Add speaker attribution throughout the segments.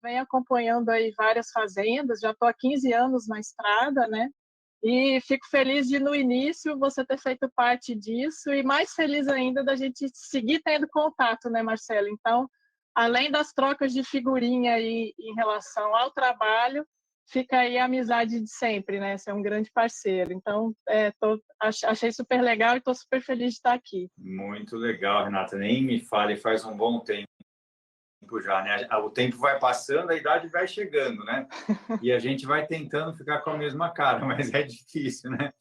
Speaker 1: venho acompanhando aí várias fazendas, já estou há 15 anos na estrada, né? E fico feliz de, no início, você ter feito parte disso e mais feliz ainda da gente seguir tendo contato, né, Marcelo? Então, além das trocas de figurinha aí em relação ao trabalho, fica aí a amizade de sempre, né? Você é um grande parceiro. Então, achei super legal e estou super feliz de estar aqui.
Speaker 2: Muito legal, Renata. Nem me fale, faz um bom tempo já, né? O tempo vai passando, a idade vai chegando, né? E a gente vai tentando ficar com a mesma cara, mas é difícil, né?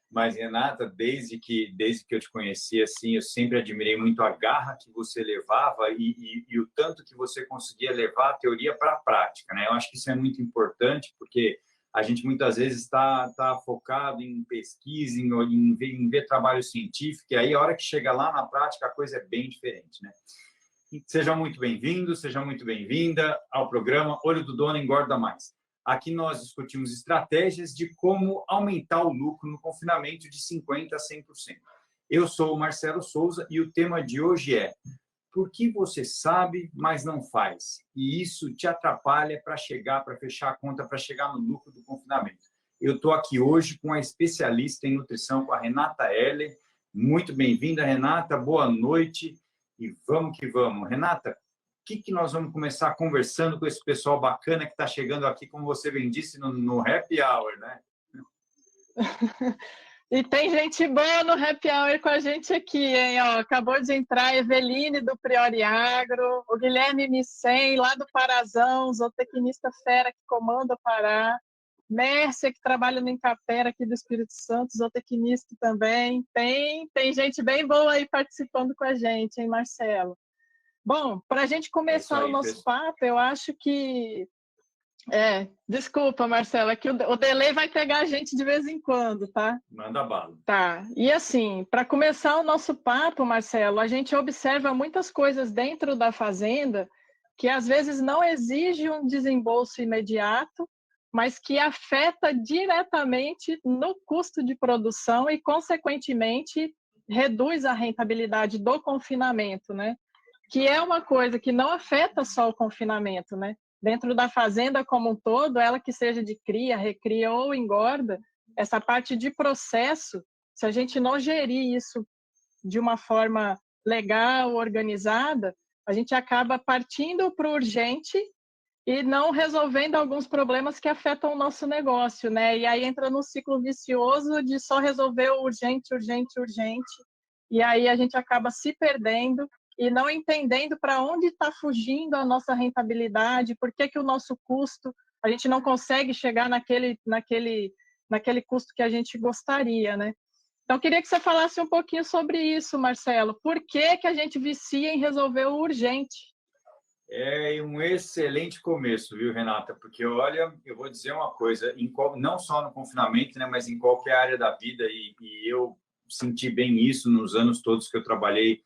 Speaker 2: Mas, Renata, desde que eu te conheci, assim, eu sempre admirei muito a garra que você levava e o tanto que você conseguia levar a teoria para a prática, né? Eu acho que isso é muito importante, porque a gente muitas vezes está focado em pesquisa, em ver trabalho científico, e aí a hora que chega lá na prática a coisa é bem diferente, né? Seja muito bem-vindo, seja muito bem-vinda ao programa Olho do Dono Engorda Mais. Aqui nós discutimos estratégias de como aumentar o lucro no confinamento de 50% a 100%. Eu sou o Marcelo Souza e o tema de hoje é: por que você sabe, mas não faz? E isso te atrapalha para fechar a conta, para chegar no lucro do confinamento. Eu estou aqui hoje com a especialista em nutrição, com a Renata Heller. Muito bem-vinda, Renata. Boa noite. E vamos que vamos. Renata, o que nós vamos começar conversando com esse pessoal bacana que está chegando aqui, como você bem disse, no Happy Hour, né?
Speaker 1: E tem gente boa no Happy Hour com a gente aqui, hein? Ó, acabou de entrar a Eveline, do Priori Agro, o Guilherme Micem, lá do Parazão, zootecnista fera que comanda o Pará, Mércia, que trabalha no Incapera aqui do Espírito Santo, zootecnista também. Tem gente bem boa aí participando com a gente, hein, Marcelo? Bom, para a gente começar o nosso papo, eu acho que... desculpa, Marcelo, é que o delay vai pegar a gente de vez em quando, tá?
Speaker 2: Manda bala.
Speaker 1: Tá, e assim, para começar o nosso papo, Marcelo, a gente observa muitas coisas dentro da fazenda que às vezes não exige um desembolso imediato, mas que afeta diretamente no custo de produção e, consequentemente, reduz a rentabilidade do confinamento, né? Que é uma coisa que não afeta só o confinamento, né? Dentro da fazenda como um todo, ela que seja de cria, recria ou engorda, essa parte de processo, se a gente não gerir isso de uma forma legal, organizada, a gente acaba partindo para o urgente e não resolvendo alguns problemas que afetam o nosso negócio, né? E aí entra num ciclo vicioso de só resolver o urgente, urgente, urgente, e aí a gente acaba se perdendo e não entendendo para onde está fugindo a nossa rentabilidade, por que o nosso custo, a gente não consegue chegar naquele custo que a gente gostaria, né? Então, eu queria que você falasse um pouquinho sobre isso, Marcelo. Por que a gente vicia em resolver o urgente?
Speaker 2: É um excelente começo, viu, Renata? Porque, olha, eu vou dizer uma coisa, não só no confinamento, né, mas em qualquer área da vida, e eu senti bem isso nos anos todos que eu trabalhei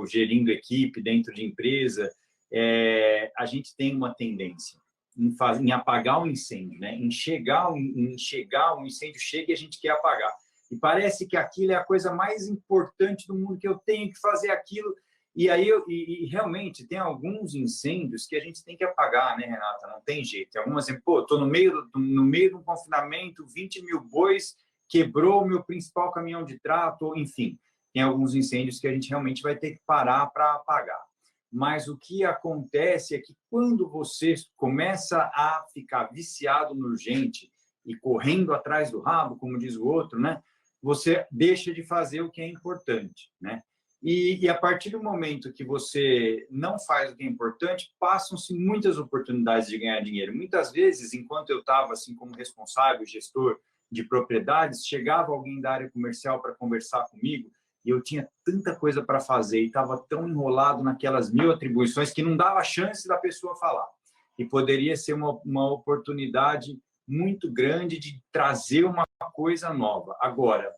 Speaker 2: gerindo equipe, dentro de empresa, a gente tem uma tendência em apagar um incêndio, né? Em chegar um incêndio chega e a gente quer apagar. E parece que aquilo é a coisa mais importante do mundo, que eu tenho que fazer aquilo. E aí, realmente, tem alguns incêndios que a gente tem que apagar, né, Renata? Não tem jeito. Tem algumas, estou no meio de um confinamento, 20 mil bois, quebrou o meu principal caminhão de trato, enfim. Tem alguns incêndios que a gente realmente vai ter que parar para apagar. Mas o que acontece é que quando você começa a ficar viciado no urgente e correndo atrás do rabo, como diz o outro, né, você deixa de fazer o que é importante, né? E a partir do momento que você não faz o que é importante, passam-se muitas oportunidades de ganhar dinheiro. Muitas vezes, enquanto eu estava assim como responsável, gestor de propriedades, chegava alguém da área comercial para conversar comigo e eu tinha tanta coisa para fazer e estava tão enrolado naquelas 1000 atribuições que não dava chance da pessoa falar. E poderia ser uma oportunidade muito grande de trazer uma coisa nova. Agora,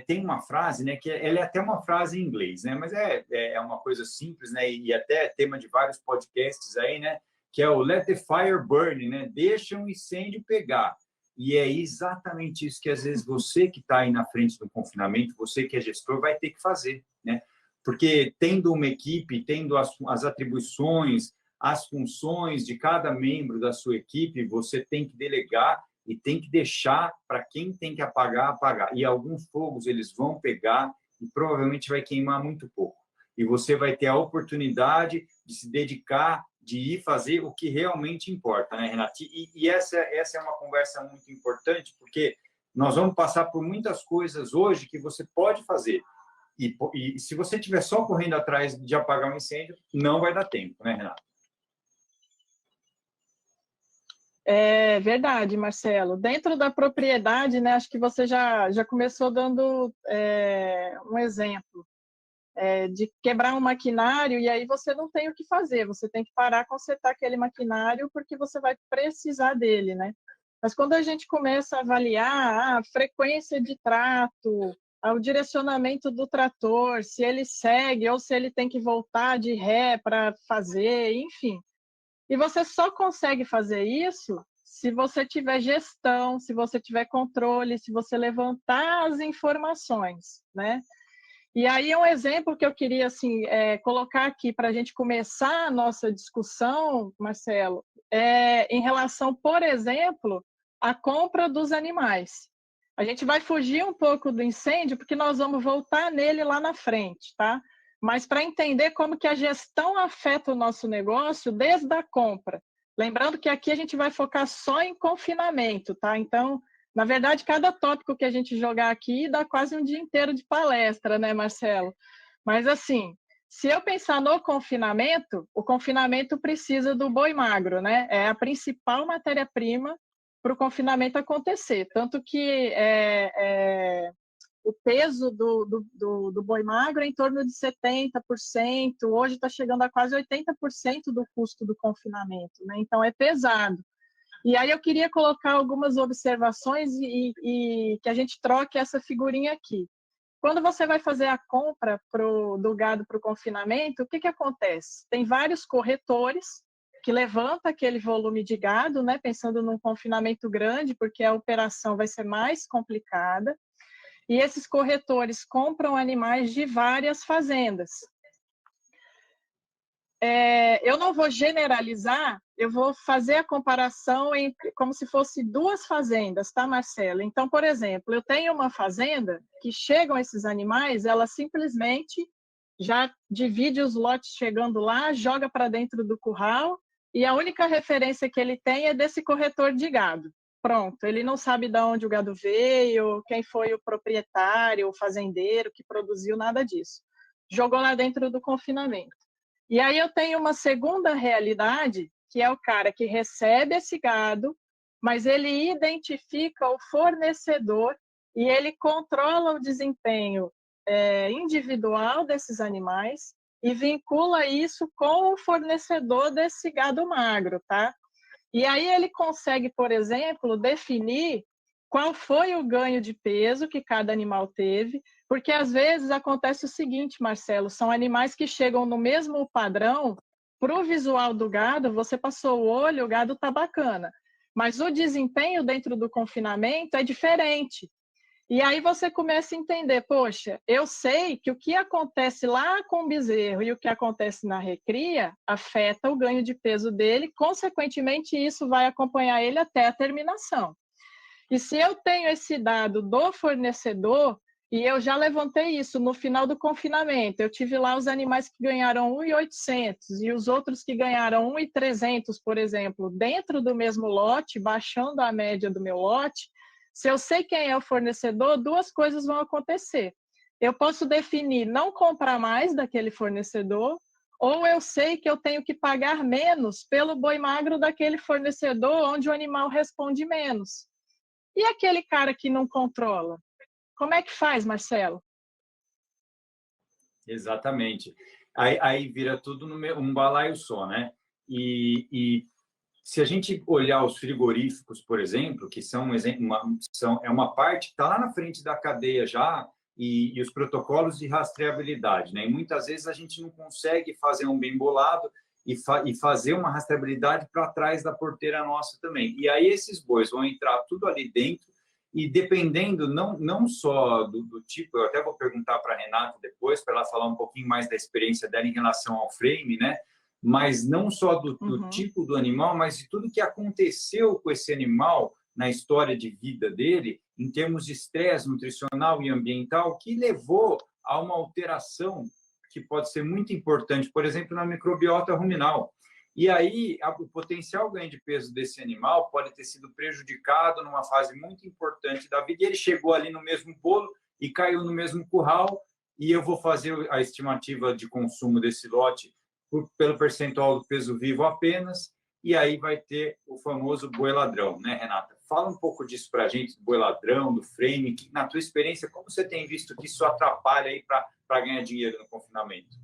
Speaker 2: tem uma frase, né, que ela é até uma frase em inglês, né, mas é uma coisa simples, né, e até tema de vários podcasts aí, né, que é o Let the Fire Burn, né, deixa um incêndio pegar. E é exatamente isso que, às vezes, você que está aí na frente do confinamento, você que é gestor, vai ter que fazer, né? Porque tendo uma equipe, tendo as atribuições, as funções de cada membro da sua equipe, você tem que delegar e tem que deixar para quem tem que apagar, apagar. E alguns fogos eles vão pegar e provavelmente vai queimar muito pouco. E você vai ter a oportunidade de se dedicar, de ir fazer o que realmente importa, né, Renato? E essa é uma conversa muito importante, porque nós vamos passar por muitas coisas hoje que você pode fazer. E se você estiver só correndo atrás de apagar um incêndio, não vai dar tempo, né, Renato?
Speaker 1: É verdade, Marcelo. Dentro da propriedade, né, acho que você já começou dando um exemplo de quebrar um maquinário e aí você não tem o que fazer, você tem que parar, consertar aquele maquinário porque você vai precisar dele, né? Mas quando a gente começa a avaliar a frequência de trato, o direcionamento do trator, se ele segue ou se ele tem que voltar de ré para fazer, enfim. E você só consegue fazer isso se você tiver gestão, se você tiver controle, se você levantar as informações, né? E aí um exemplo que eu queria assim, colocar aqui para a gente começar a nossa discussão, Marcelo, em relação, por exemplo, à compra dos animais. A gente vai fugir um pouco do incêndio, porque nós vamos voltar nele lá na frente, tá? Mas para entender como que a gestão afeta o nosso negócio desde a compra. Lembrando que aqui a gente vai focar só em confinamento, tá? Então, na verdade, cada tópico que a gente jogar aqui dá quase um dia inteiro de palestra, né, Marcelo? Mas, assim, se eu pensar no confinamento, o confinamento precisa do boi magro, né? É a principal matéria-prima para o confinamento acontecer. Tanto que o peso do boi magro é em torno de 70%, hoje está chegando a quase 80% do custo do confinamento, né? Então, é pesado. E aí eu queria colocar algumas observações e que a gente troque essa figurinha aqui. Quando você vai fazer a compra do gado para o confinamento, o que acontece? Tem vários corretores que levantam aquele volume de gado, né, pensando num confinamento grande, porque a operação vai ser mais complicada. E esses corretores compram animais de várias fazendas. Eu não vou generalizar, eu vou fazer a comparação como se fosse duas fazendas, tá, Marcelo? Então, por exemplo, eu tenho uma fazenda que chegam esses animais, ela simplesmente já divide os lotes chegando lá, joga para dentro do curral e a única referência que ele tem é desse corretor de gado. Pronto, ele não sabe de onde o gado veio, quem foi o proprietário, o fazendeiro que produziu, nada disso. Jogou lá dentro do confinamento. E aí eu tenho uma segunda realidade, que é o cara que recebe esse gado, mas ele identifica o fornecedor e ele controla o desempenho individual desses animais e vincula isso com o fornecedor desse gado magro, tá? E aí ele consegue, por exemplo, definir qual foi o ganho de peso que cada animal teve, porque às vezes acontece o seguinte, Marcelo, são animais que chegam no mesmo padrão, para o visual do gado, você passou o olho, o gado está bacana, mas o desempenho dentro do confinamento é diferente. E aí você começa a entender, poxa, eu sei que o que acontece lá com o bezerro e o que acontece na recria afeta o ganho de peso dele, consequentemente isso vai acompanhar ele até a terminação. E se eu tenho esse dado do fornecedor, e eu já levantei isso no final do confinamento, eu tive lá os animais que ganharam 1.800 e os outros que ganharam 1.300, por exemplo, dentro do mesmo lote, baixando a média do meu lote. Se eu sei quem é o fornecedor, duas coisas vão acontecer. Eu posso definir não comprar mais daquele fornecedor, ou eu sei que eu tenho que pagar menos pelo boi magro daquele fornecedor onde o animal responde menos. E aquele cara que não controla? Como é que faz, Marcelo?
Speaker 2: Exatamente. Aí vira tudo um balaio só, né? E se a gente olhar os frigoríficos, por exemplo, que são uma parte que está lá na frente da cadeia já, e os protocolos de rastreabilidade, né? E muitas vezes a gente não consegue fazer um bem bolado e fazer uma rastreabilidade para trás da porteira nossa também. E aí esses bois vão entrar tudo ali dentro e dependendo não só do tipo, eu até vou perguntar para a Renata depois, para ela falar um pouquinho mais da experiência dela em relação ao frame, né? mas não só do tipo do animal, mas de tudo que aconteceu com esse animal na história de vida dele, em termos de estresse nutricional e ambiental, que levou a uma alteração que pode ser muito importante, por exemplo, na microbiota ruminal. E aí, o potencial ganho de peso desse animal pode ter sido prejudicado numa fase muito importante da vida. E ele chegou ali no mesmo bolo e caiu no mesmo curral. E eu vou fazer a estimativa de consumo desse lote pelo percentual do peso vivo apenas. E aí vai ter o famoso boi ladrão, né, Renata? Fala um pouco disso para a gente, do boi ladrão, do frame. Que, na tua experiência, como você tem visto que isso atrapalha aí para ganhar dinheiro no confinamento?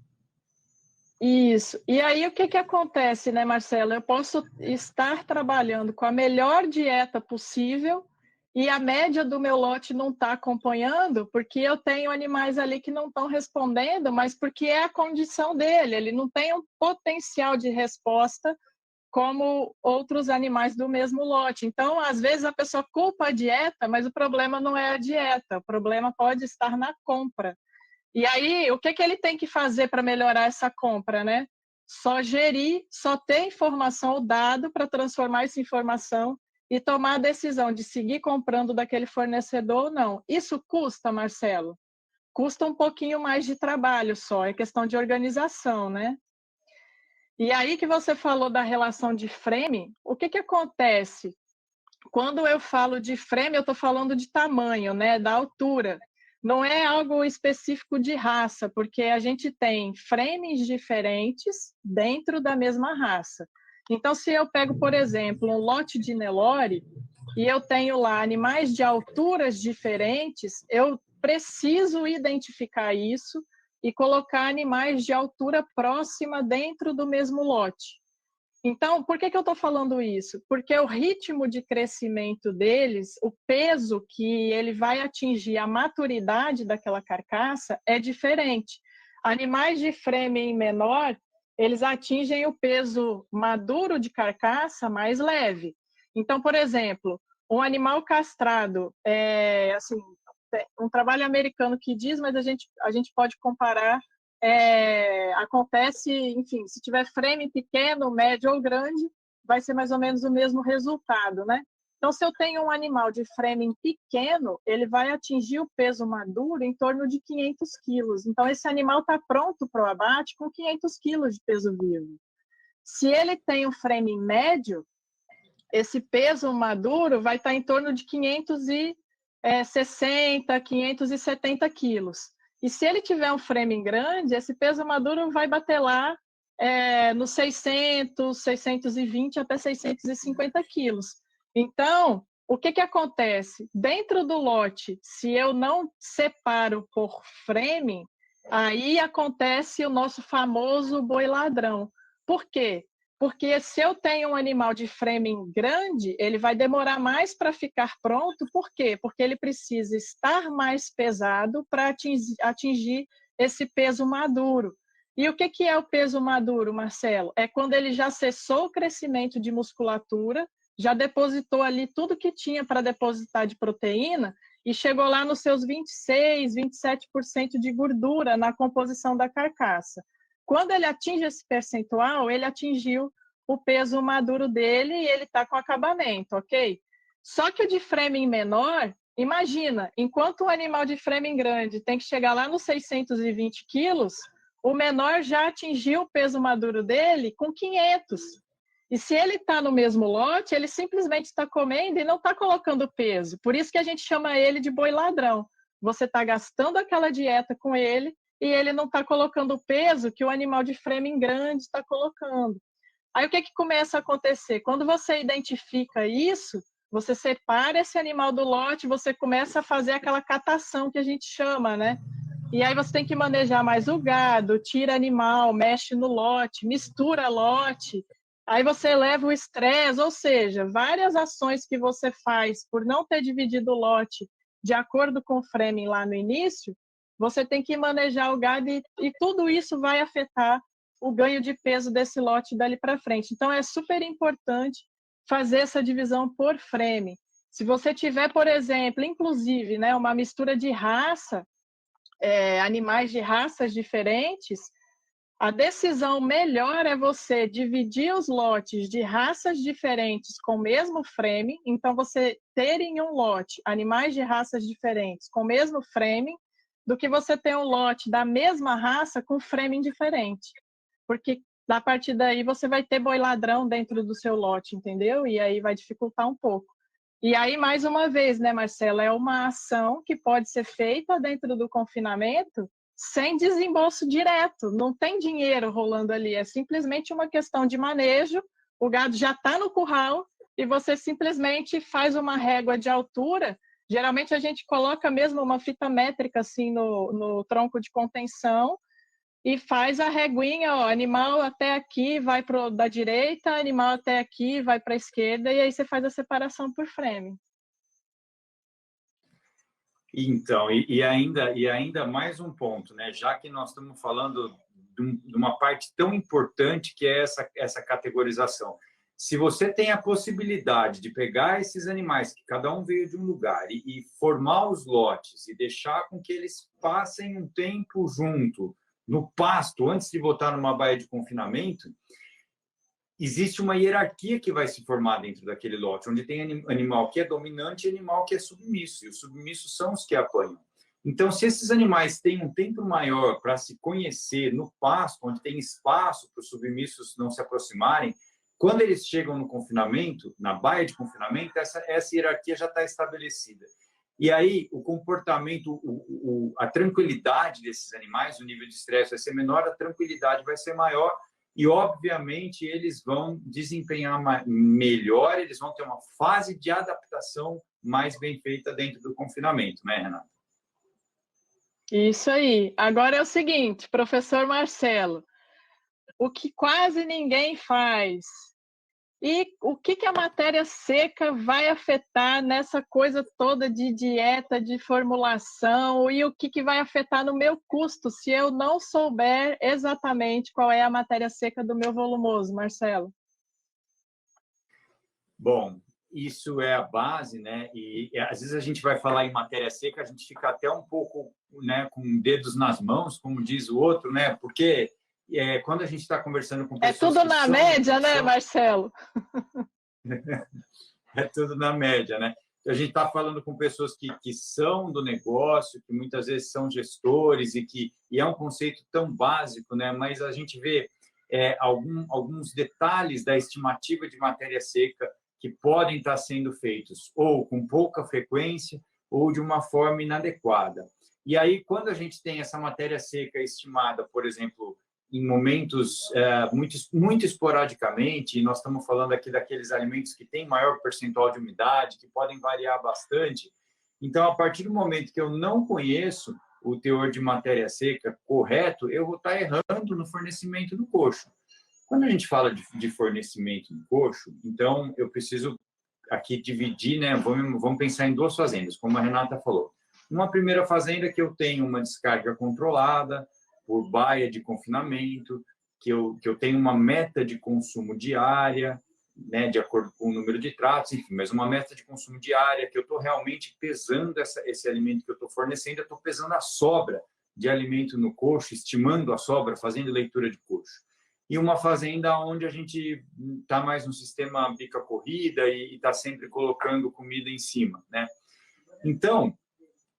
Speaker 1: Isso. E aí, o que acontece, né, Marcelo? Eu posso estar trabalhando com a melhor dieta possível e a média do meu lote não está acompanhando, porque eu tenho animais ali que não estão respondendo, mas porque é a condição dele, ele não tem um potencial de resposta como outros animais do mesmo lote. Então, às vezes, a pessoa culpa a dieta, mas o problema não é a dieta, o problema pode estar na compra. E aí, o que ele tem que fazer para melhorar essa compra, né? Só gerir, só ter informação, o dado para transformar essa informação e tomar a decisão de seguir comprando daquele fornecedor ou não. Isso custa, Marcelo? Custa um pouquinho mais de trabalho só, é questão de organização, né? E aí que você falou da relação de frame, o que acontece? Quando eu falo de frame, eu estou falando de tamanho, né? Da altura. Não é algo específico de raça, porque a gente tem frames diferentes dentro da mesma raça. Então, se eu pego, por exemplo, um lote de Nelore e eu tenho lá animais de alturas diferentes, eu preciso identificar isso e colocar animais de altura próxima dentro do mesmo lote. Então, por que eu estou falando isso? Porque o ritmo de crescimento deles, o peso que ele vai atingir, a maturidade daquela carcaça é diferente. Animais de frame menor, eles atingem o peso maduro de carcaça mais leve. Então, por exemplo, um animal castrado, assim, um trabalho americano que diz, mas a gente pode comparar. Acontece, enfim, se tiver frame pequeno, médio ou grande, vai ser mais ou menos o mesmo resultado, né? Então, se eu tenho um animal de frame pequeno, ele vai atingir o peso maduro em torno de 500 quilos. Então, esse animal está pronto para o abate com 500 quilos de peso vivo. Se ele tem um frame médio, esse peso maduro vai estar em torno de 560, 570 quilos. E se ele tiver um frame grande, esse peso maduro vai bater lá nos 600, 620 até 650 quilos. Então, o que acontece? Dentro do lote, se eu não separo por frame, aí acontece o nosso famoso boi ladrão. Por quê? Porque se eu tenho um animal de framing grande, ele vai demorar mais para ficar pronto. Por quê? Porque ele precisa estar mais pesado para atingir esse peso maduro. E o que é o peso maduro, Marcelo? É quando ele já cessou o crescimento de musculatura, já depositou ali tudo que tinha para depositar de proteína e chegou lá nos seus 26, 27% de gordura na composição da carcaça. Quando ele atinge esse percentual, ele atingiu o peso maduro dele e ele está com acabamento, ok? Só que o de framing menor, imagina, enquanto o animal de framing grande tem que chegar lá nos 620 quilos, o menor já atingiu o peso maduro dele com 500. E se ele está no mesmo lote, ele simplesmente está comendo e não está colocando peso. Por isso que a gente chama ele de boi ladrão. Você está gastando aquela dieta com ele e ele não está colocando o peso que o animal de framing grande está colocando. Aí o que começa a acontecer? Quando você identifica isso, você separa esse animal do lote, você começa a fazer aquela catação que a gente chama, né? E aí você tem que manejar mais o gado, tira animal, mexe no lote, mistura lote, aí você leva o estresse, ou seja, várias ações que você faz por não ter dividido o lote de acordo com o framing lá no início, você tem que manejar o gado e tudo isso vai afetar o ganho de peso desse lote dali para frente. Então, é super importante fazer essa divisão por frame. Se você tiver, por exemplo, inclusive, né, uma mistura de raça, animais de raças diferentes, A decisão melhor é você dividir os lotes de raças diferentes com o mesmo frame. Então, você ter em um lote animais de raças diferentes com o mesmo frame, do que você ter um lote da mesma raça com framing diferente. Porque, a partir daí, você vai ter boi ladrão dentro do seu lote, entendeu? E aí vai dificultar um pouco. E aí, mais uma vez, né, Marcelo, é uma ação que pode ser feita dentro do confinamento sem desembolso direto, não tem dinheiro rolando ali, é simplesmente uma questão de manejo, o gado já está no curral e você simplesmente faz uma régua de altura. Geralmente a gente coloca mesmo uma fita métrica assim no tronco de contenção e faz a reguinha, ó, animal até aqui vai da direita, animal até aqui vai para a esquerda, e aí você faz a separação por frame.
Speaker 2: Então, e ainda mais um ponto, né? Já que nós estamos falando de uma parte tão importante que é essa categorização. Se você tem a possibilidade de pegar esses animais, que cada um veio de um lugar, e formar os lotes e deixar com que eles passem um tempo junto no pasto, antes de botar numa baía de confinamento, existe uma hierarquia que vai se formar dentro daquele lote, onde tem animal que é dominante e animal que é submisso, e os submissos são os que apanham. Então, se esses animais têm um tempo maior para se conhecer no pasto, onde tem espaço para os submissos não se aproximarem, quando eles chegam no confinamento, na baía de confinamento, essa hierarquia já está estabelecida. E aí, o comportamento, a tranquilidade desses animais, o nível de estresse vai ser menor, a tranquilidade vai ser maior, e, obviamente, eles vão desempenhar melhor, eles vão ter uma fase de adaptação mais bem feita dentro do confinamento, né, Renata?
Speaker 1: Isso aí. Agora é o seguinte, professor Marcelo, o que quase ninguém faz. E o que a matéria seca vai afetar nessa coisa toda de dieta, de formulação, e o que vai afetar no meu custo se eu não souber exatamente qual é a matéria seca do meu volumoso, Marcelo?
Speaker 2: Bom, isso é a base, né? E às vezes a gente vai falar em matéria seca, a gente fica até um pouco, né, com dedos nas mãos, como diz o outro, né? Porque quando a gente está conversando com pessoas...
Speaker 1: É tudo na média, né, Marcelo?
Speaker 2: É tudo na média, né? A gente está falando com pessoas que são do negócio, que muitas vezes são gestores, e é um conceito tão básico, né? Mas a gente vê alguns detalhes da estimativa de matéria seca que podem estar sendo feitos ou com pouca frequência ou de uma forma inadequada. E aí, quando a gente tem essa matéria seca estimada, por exemplo, em momentos muito esporadicamente, e nós estamos falando aqui daqueles alimentos que têm maior percentual de umidade, que podem variar bastante. Então, a partir do momento que eu não conheço o teor de matéria seca correto, eu vou estar errando no fornecimento do coxo. Quando a gente fala de fornecimento do coxo, então eu preciso aqui dividir, né? Vamos pensar em duas fazendas, como a Renata falou. Uma primeira fazenda que eu tenho uma descarga controlada, por baia de confinamento, que eu tenho uma meta de consumo diária, né, de acordo com o número de tratos, enfim, mas uma meta de consumo diária, que eu estou realmente pesando esse alimento que eu estou fornecendo, eu estou pesando a sobra de alimento no coxo, estimando a sobra, fazendo leitura de coxo. E uma fazenda onde a gente está mais no sistema bica-corrida e está sempre colocando comida em cima, né? Então,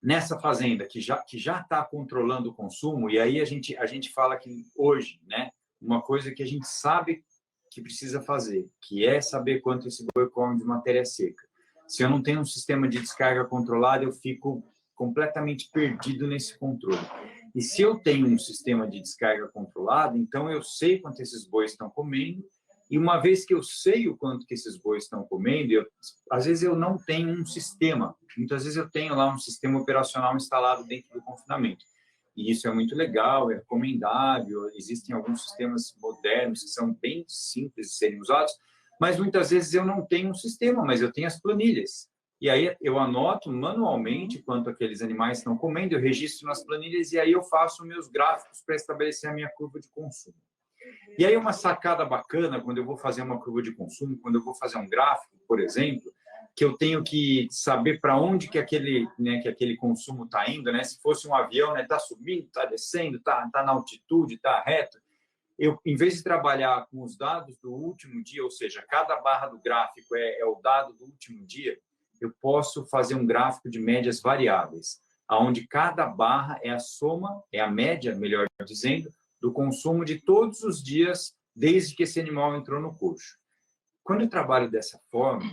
Speaker 2: nessa fazenda que já está controlando o consumo, e aí a gente fala que hoje, né, uma coisa que a gente sabe que precisa fazer, que é saber quanto esse boi come de matéria seca. Se eu não tenho um sistema de descarga controlado, eu fico completamente perdido nesse controle. E se eu tenho um sistema de descarga controlado, então eu sei quanto esses bois estão comendo, e uma vez que eu sei o quanto que esses bois estão comendo, às vezes eu não tenho um sistema. Muitas vezes eu tenho lá um sistema operacional instalado dentro do confinamento. E isso é muito legal, é recomendável. Existem alguns sistemas modernos que são bem simples de serem usados, mas muitas vezes eu não tenho um sistema, mas eu tenho as planilhas. E aí eu anoto manualmente quanto aqueles animais estão comendo, eu registro nas planilhas e aí eu faço meus gráficos para estabelecer a minha curva de consumo. E aí uma sacada bacana, quando eu vou fazer uma curva de consumo, quando eu vou fazer um gráfico, por exemplo, que eu tenho que saber para onde que aquele consumo está indo, né? Se fosse um avião, né? Está subindo, está descendo, está na altitude, está reto. eu, em vez de trabalhar com os dados do último dia, ou seja, cada barra do gráfico é o dado do último dia, eu posso fazer um gráfico de médias variáveis, onde cada barra é a soma, é a média, melhor dizendo, do consumo de todos os dias desde que esse animal entrou no coxo. Quando eu trabalho dessa forma,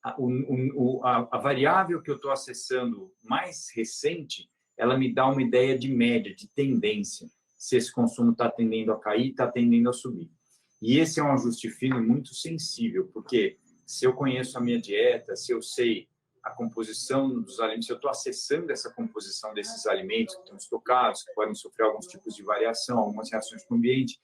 Speaker 2: a variável que eu estou acessando mais recente, ela me dá uma ideia de média, de tendência, se esse consumo está tendendo a cair, está tendendo a subir. E esse é um ajuste fino muito sensível, porque se eu conheço a minha dieta, se eu sei a composição dos alimentos, se eu estou acessando essa composição desses alimentos que estão estocados, que podem sofrer alguns tipos de variação, algumas reações com o ambiente,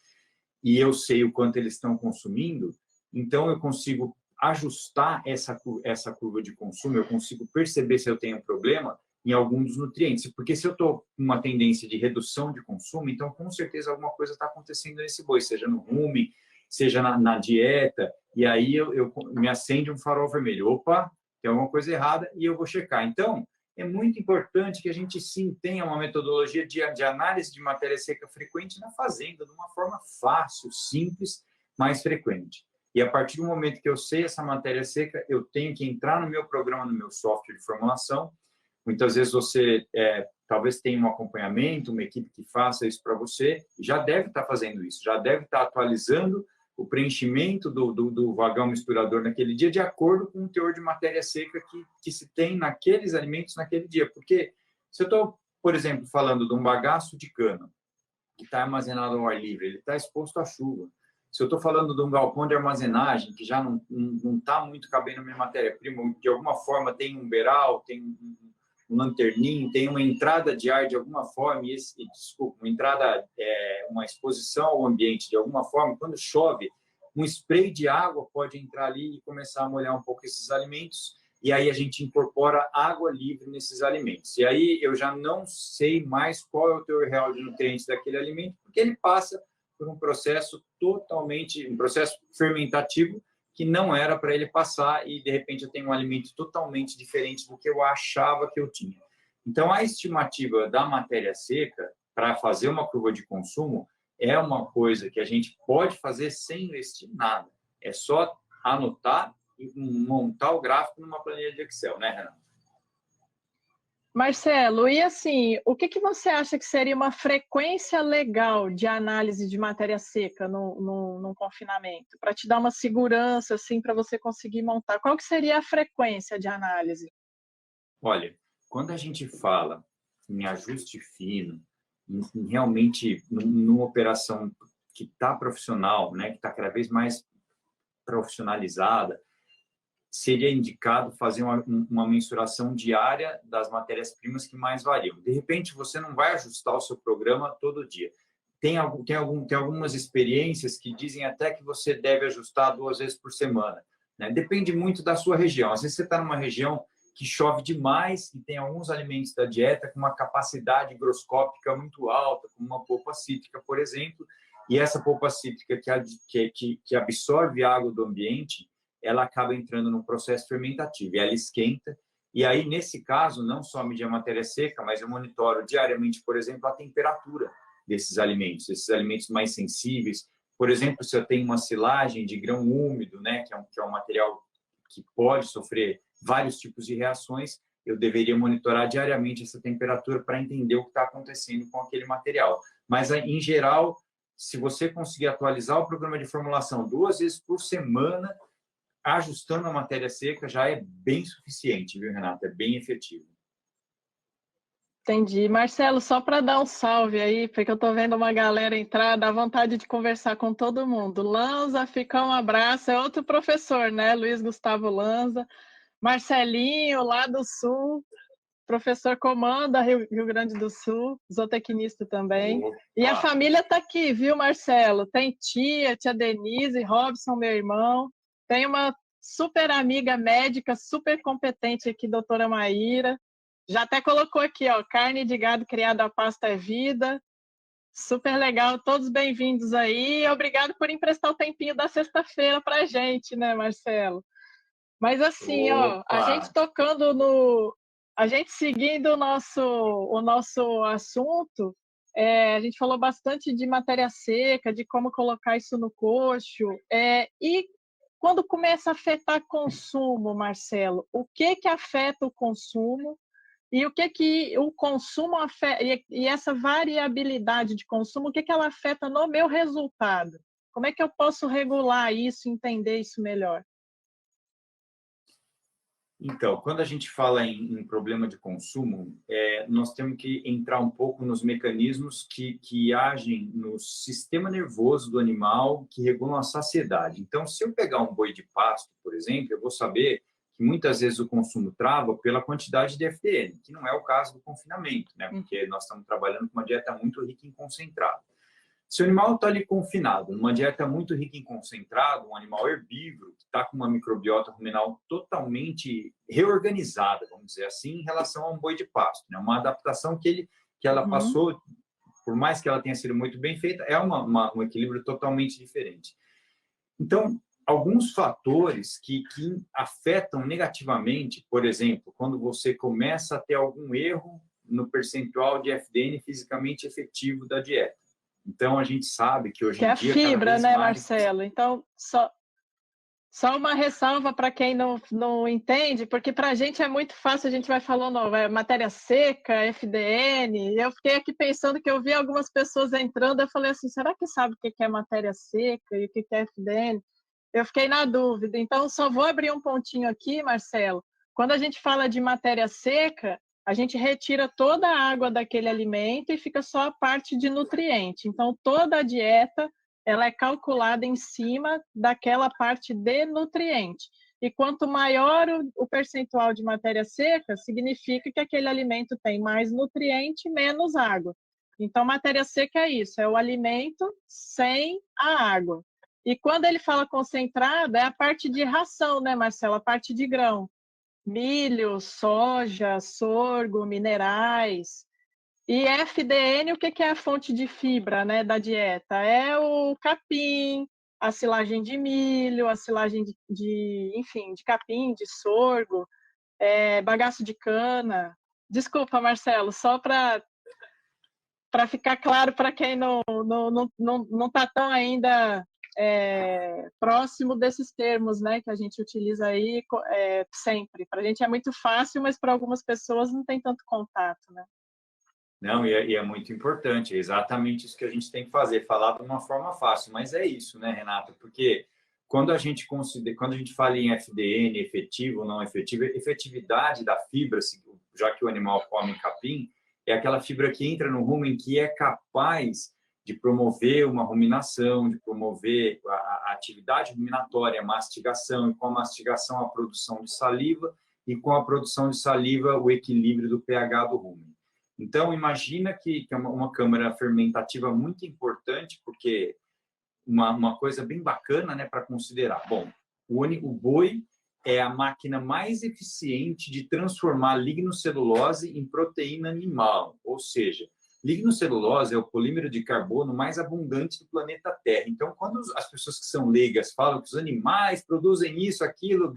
Speaker 2: e eu sei o quanto eles estão consumindo, então eu consigo ajustar essa curva de consumo, eu consigo perceber se eu tenho um problema em algum dos nutrientes. Porque se eu estou com uma tendência de redução de consumo, então com certeza alguma coisa está acontecendo nesse boi, seja no rumen, seja na dieta, e aí eu me acende um farol vermelho. Opa, tem alguma coisa errada e eu vou checar. Então, é muito importante que a gente sim tenha uma metodologia de análise de matéria seca frequente na fazenda, de uma forma fácil, simples, mais frequente. E a partir do momento que eu sei essa matéria seca, eu tenho que entrar no meu programa, no meu software de formulação. Muitas vezes você talvez tenha um acompanhamento, uma equipe que faça isso para você, já deve estar fazendo isso, já deve estar atualizando o preenchimento do vagão misturador naquele dia de acordo com o teor de matéria seca que se tem naqueles alimentos naquele dia. Porque se eu estou, por exemplo, falando de um bagaço de cana que está armazenado ao ar livre, ele está exposto à chuva. Se eu estou falando de um galpão de armazenagem que já não está muito cabendo a minha matéria-prima, de alguma forma tem um beiral, tem um lanterninho, tem uma entrada de ar de alguma forma, uma exposição ao ambiente de alguma forma, quando chove, um spray de água pode entrar ali e começar a molhar um pouco esses alimentos, e aí a gente incorpora água livre nesses alimentos. E aí eu já não sei mais qual é o teor real de nutrientes daquele alimento, porque ele passa por um processo um processo fermentativo que não era para ele passar e, de repente, eu tenho um alimento totalmente diferente do que eu achava que eu tinha. Então, a estimativa da matéria seca para fazer uma curva de consumo é uma coisa que a gente pode fazer sem investir nada. É só anotar e montar o gráfico numa planilha de Excel, né, Renato?
Speaker 1: Marcelo, e assim, o que você acha que seria uma frequência legal de análise de matéria seca no confinamento? Para te dar uma segurança, assim, para você conseguir montar. Qual que seria a frequência de análise?
Speaker 2: Olha, quando a gente fala em ajuste fino, em realmente numa operação que está profissional, né, que está cada vez mais profissionalizada, seria indicado fazer uma mensuração diária das matérias-primas que mais variam. De repente, você não vai ajustar o seu programa todo dia. Tem algumas experiências que dizem até que você deve ajustar 2 vezes por semana, né? Depende muito da sua região. Às vezes você está numa região que chove demais e tem alguns alimentos da dieta com uma capacidade higroscópica muito alta, como uma polpa cítrica, por exemplo, e essa polpa cítrica que absorve a água do ambiente, ela acaba entrando num processo fermentativo, e ela esquenta, e aí, nesse caso, não só medir a matéria seca, mas eu monitoro diariamente, por exemplo, a temperatura desses alimentos mais sensíveis. Por exemplo, se eu tenho uma silagem de grão úmido, né, que é um material que pode sofrer vários tipos de reações, eu deveria monitorar diariamente essa temperatura para entender o que está acontecendo com aquele material. Mas, em geral, se você conseguir atualizar o programa de formulação 2 vezes por semana, ajustando a matéria seca, já é bem suficiente, viu, Renata? É bem efetivo.
Speaker 1: Entendi. Marcelo, só para dar um salve aí, porque eu estou vendo uma galera entrar, dá vontade de conversar com todo mundo. Lanza, fica um abraço, é outro professor, né? Luiz Gustavo Lanza. Marcelinho, lá do Sul, professor comanda Rio Grande do Sul, zootecnista também.
Speaker 2: Opa.
Speaker 1: E a família está aqui, viu, Marcelo? Tem tia Denise, Robson, meu irmão. Tem uma super amiga médica, super competente aqui, doutora Maíra. Já até colocou aqui, ó, carne de gado criada a pasto é vida. Super legal, todos bem-vindos aí. Obrigado por emprestar o tempinho da sexta-feira para a gente, né, Marcelo? Mas assim, ó, a gente tocando a gente seguindo o nosso assunto, a gente falou bastante de matéria seca, de como colocar isso no coxo. E quando começa a afetar consumo, Marcelo, o que afeta o consumo? E o que o consumo afeta, e essa variabilidade de consumo, o que ela afeta no meu resultado? Como é que eu posso regular isso, entender isso melhor?
Speaker 2: Então, quando a gente fala em problema de consumo, nós temos que entrar um pouco nos mecanismos que agem no sistema nervoso do animal, que regulam a saciedade. Então, se eu pegar um boi de pasto, por exemplo, eu vou saber que muitas vezes o consumo trava pela quantidade de FDN, que não é o caso do confinamento, né? Porque nós estamos trabalhando com uma dieta muito rica em concentrado. Se o animal está ali confinado, numa dieta muito rica em concentrado, um animal herbívoro, que está com uma microbiota ruminal totalmente reorganizada, vamos dizer assim, em relação a um boi de pasto, né? Uma adaptação que ela passou, por mais que ela tenha sido muito bem feita, é um equilíbrio totalmente diferente. Então, alguns fatores que afetam negativamente, por exemplo, quando você começa a ter algum erro no percentual de FDN fisicamente efetivo da dieta. Então, a gente sabe que hoje em dia...
Speaker 1: Que é a fibra, né, Marcelo? Então, só uma ressalva para quem não entende, porque para a gente é muito fácil, a gente vai falando matéria seca, FDN, eu fiquei aqui pensando que eu vi algumas pessoas entrando, eu falei assim, será que sabe o que é matéria seca e o que é FDN? Eu fiquei na dúvida, então só vou abrir um pontinho aqui, Marcelo. Quando a gente fala de matéria seca, a gente retira toda a água daquele alimento e fica só a parte de nutriente. Então, toda a dieta ela é calculada em cima daquela parte de nutriente. E quanto maior o percentual de matéria seca, significa que aquele alimento tem mais nutriente, menos água. Então, matéria seca é isso, é o alimento sem a água. E quando ele fala concentrado, é a parte de ração, né, Marcelo? A parte de grão. Milho, soja, sorgo, minerais. E FDN, o que é a fonte de fibra, né, da dieta? É o capim, a silagem de milho, a silagem enfim, de capim, de sorgo, bagaço de cana. Desculpa, Marcelo, só para ficar claro para quem não está tão ainda próximo desses termos, né, que a gente utiliza aí sempre. Para a gente é muito fácil, mas para algumas pessoas não tem tanto contato, né?
Speaker 2: Não, e é muito importante, é exatamente isso que a gente tem que fazer, falar de uma forma fácil, mas é isso, né, Renata? Porque quando a gente fala em FDN, efetivo ou não efetivo, efetividade da fibra, já que o animal come capim, é aquela fibra que entra no rumen que é capaz de promover uma ruminação, de promover a atividade ruminatória, a mastigação, e com a mastigação a produção de saliva, e com a produção de saliva o equilíbrio do pH do rumen. Então, imagina que é uma câmara fermentativa muito importante, porque uma coisa bem bacana, né, para considerar. Bom, o boi é a máquina mais eficiente de transformar lignocelulose em proteína animal, ou seja, lignocelulose é o polímero de carbono mais abundante do planeta Terra. Então, quando as pessoas que são leigas falam que os animais produzem isso, aquilo,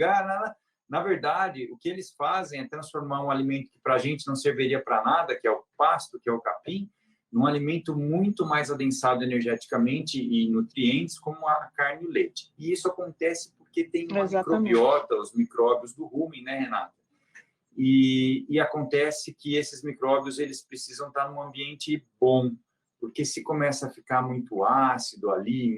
Speaker 2: na verdade, o que eles fazem é transformar um alimento que para a gente não serviria para nada, que é o pasto, que é o capim, num alimento muito mais adensado energeticamente e nutrientes, como a carne e o leite. E isso acontece porque tem uma microbiota, os micróbios do rumen, né, Renata? E acontece que esses micróbios eles precisam estar num ambiente bom, porque se começa a ficar muito ácido ali,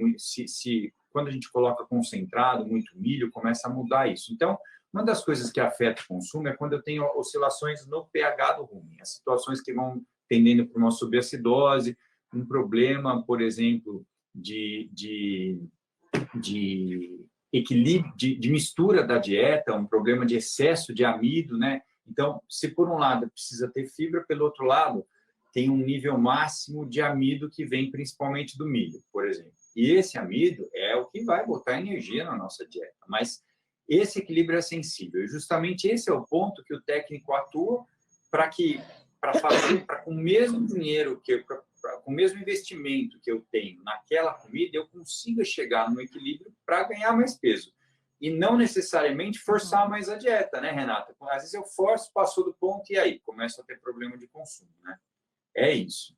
Speaker 2: quando a gente coloca concentrado, muito milho, começa a mudar isso. Então, uma das coisas que afeta o consumo é quando eu tenho oscilações no pH do rumen, as situações que vão tendendo para uma subacidose, um problema, por exemplo, de equilíbrio, de mistura da dieta, um problema de excesso de amido, né? Então, se por um lado precisa ter fibra, pelo outro lado tem um nível máximo de amido que vem principalmente do milho, por exemplo. E esse amido é o que vai botar energia na nossa dieta, mas esse equilíbrio é sensível. E justamente esse é o ponto que o técnico atua para com o mesmo dinheiro com o mesmo investimento que eu tenho naquela comida, eu consiga chegar no equilíbrio para ganhar mais peso. E não necessariamente forçar mais a dieta, né, Renata? Às vezes eu forço, passou do ponto e aí começo a ter problema de consumo, né? É isso.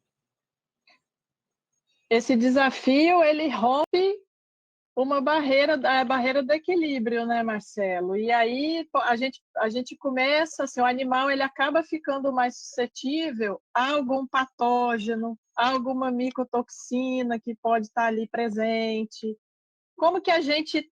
Speaker 1: esse desafio, ele rompe uma barreira, a barreira do equilíbrio, né, Marcelo? E aí a gente começa, assim, o animal ele acaba ficando mais suscetível a algum patógeno, a alguma micotoxina que pode estar ali presente. Como que a gente,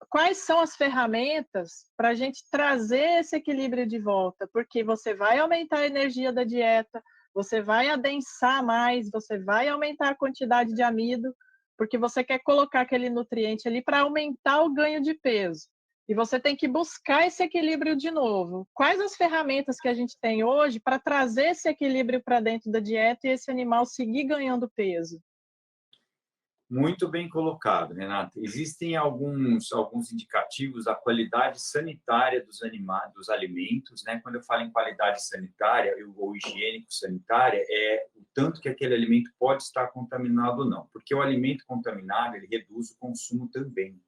Speaker 1: quais são as ferramentas para a gente trazer esse equilíbrio de volta? Porque você vai aumentar a energia da dieta, você vai adensar mais, você vai aumentar a quantidade de amido, porque você quer colocar aquele nutriente ali para aumentar o ganho de peso. E você tem que buscar esse equilíbrio de novo. Quais as ferramentas que a gente tem hoje para trazer esse equilíbrio para dentro da dieta e esse animal seguir ganhando peso?
Speaker 2: Muito bem colocado, Renata. Existem alguns indicativos da qualidade sanitária dos alimentos, né? Quando eu falo em qualidade sanitária ou higiênico-sanitária, é o tanto que aquele alimento pode estar contaminado ou não. Porque o alimento contaminado, ele reduz o consumo também.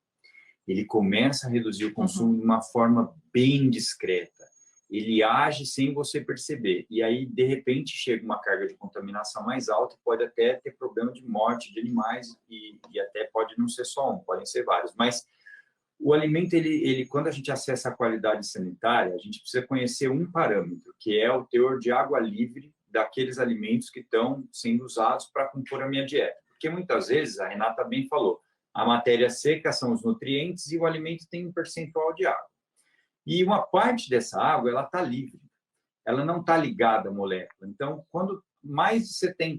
Speaker 2: Ele começa a reduzir o consumo de uma forma bem discreta. Ele age sem você perceber. E aí, de repente, chega uma carga de contaminação mais alta e pode até ter problema de morte de animais e até pode não ser só um, podem ser vários. Mas o alimento, quando a gente acessa a qualidade sanitária, a gente precisa conhecer um parâmetro, que é o teor de água livre daqueles alimentos que estão sendo usados para compor a minha dieta. Porque muitas vezes, a Renata bem falou, a matéria seca são os nutrientes e o alimento tem um percentual de água. E uma parte dessa água, ela está livre. Ela não está ligada à molécula. Então, quando mais de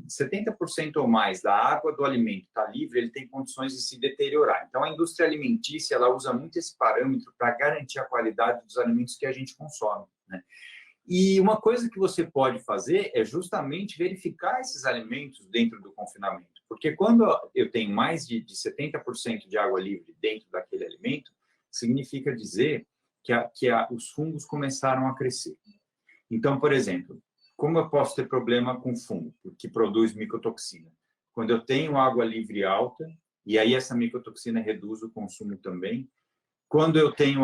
Speaker 2: 70% ou mais da água do alimento está livre, ele tem condições de se deteriorar. Então, a indústria alimentícia, ela usa muito esse parâmetro para garantir a qualidade dos alimentos que a gente consome, né? E uma coisa que você pode fazer é justamente verificar esses alimentos dentro do confinamento. Porque quando eu tenho mais de 70% de água livre dentro daquele alimento, significa dizer que os fungos começaram a crescer. Então, por exemplo, como eu posso ter problema com fungo que produz micotoxina? Quando eu tenho água livre alta, e aí essa micotoxina reduz o consumo também. Quando eu tenho